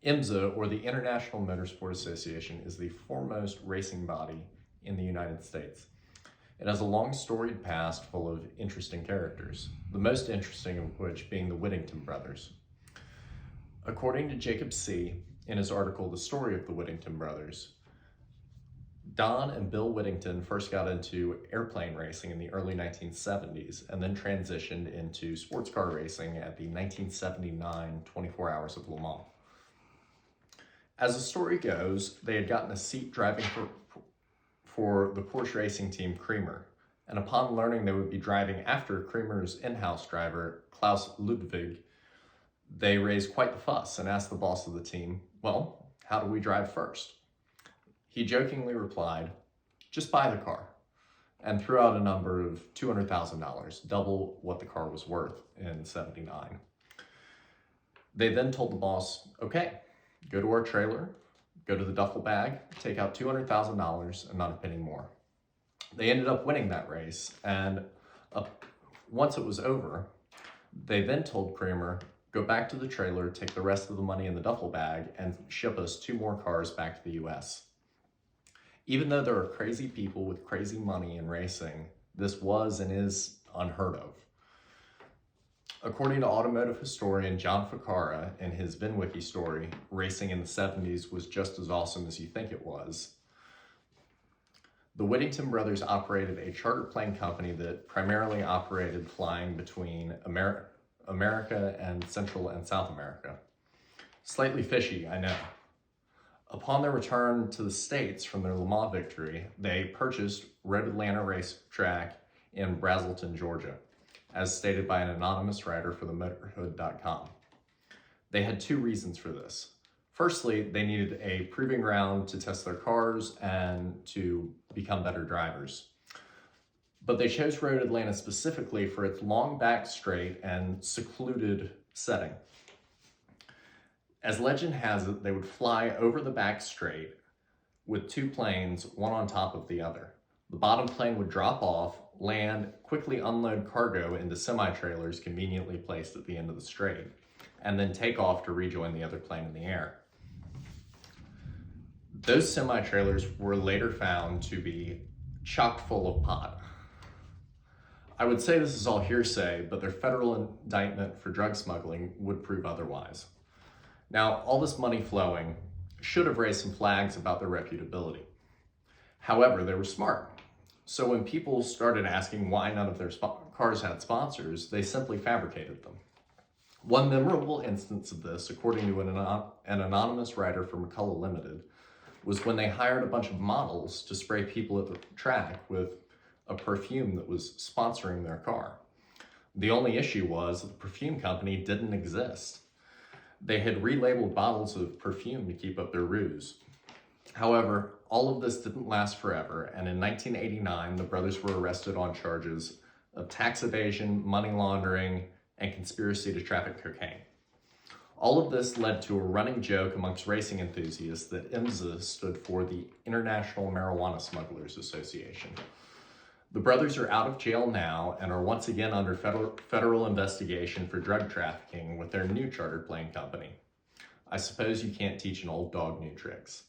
IMSA, or the International Motorsport Association, is the foremost racing body in the United States. It has a long storied past full of interesting characters, the most interesting of which being the Whittington brothers. According to Jacob C., in his article, The Story of the Whittington Brothers, Don and Bill Whittington first got into airplane racing in the early 1970s and then transitioned into sports car racing at the 1979 24 Hours of Le Mans. As the story goes, they had gotten a seat driving for the Porsche racing team Creamer, and upon learning they would be driving after Creamer's in-house driver, Klaus Ludwig, they raised quite the fuss and asked the boss of the team, well, how do we drive first? He jokingly replied, just buy the car, and threw out a number of $200,000, double what the car was worth in '79. They then told the boss, okay, go to our trailer, go to the duffel bag, take out $200,000 and not a penny more. They ended up winning that race, and once it was over, they then told Creamer, go back to the trailer, take the rest of the money in the duffel bag, and ship us 2 more cars back to the US. Even though there are crazy people with crazy money in racing, this was and is unheard of. According to automotive historian John Ficarra in his VinWiki story, racing in the 70s was just as awesome as you think it was. The Whittington brothers operated a charter plane company that primarily operated flying between America and Central and South America. Slightly fishy, I know. Upon their return to the States from their Le Mans victory, they purchased Road Atlanta Racetrack in Braselton, Georgia, as stated by an anonymous writer for themotorhood.com. They had 2 reasons for this. Firstly, they needed a proving ground to test their cars and to become better drivers. But they chose Road Atlanta specifically for its long back straight and secluded setting. As legend has it, they would fly over the back straight with 2 planes, one on top of the other. The bottom plane would drop off, land, quickly unload cargo into semi-trailers conveniently placed at the end of the straight, and then take off to rejoin the other plane in the air. Those semi-trailers were later found to be chock full of pot. I would say this is all hearsay, but their federal indictment for drug smuggling would prove otherwise. Now, all this money flowing should have raised some flags about their reputability. However, they were smart. So when people started asking why none of their cars had sponsors, they simply fabricated them. One memorable instance of this, according to an anonymous writer for McCullough Limited, was when they hired a bunch of models to spray people at the track with a perfume that was sponsoring their car. The only issue was that the perfume company didn't exist. They had relabeled bottles of perfume to keep up their ruse. However, all of this didn't last forever, and in 1989, the brothers were arrested on charges of tax evasion, money laundering, and conspiracy to traffic cocaine. All of this led to a running joke amongst racing enthusiasts that IMSA stood for the International Marijuana Smugglers Association. The brothers are out of jail now and are once again under federal investigation for drug trafficking with their new charter plane company. I suppose you can't teach an old dog new tricks.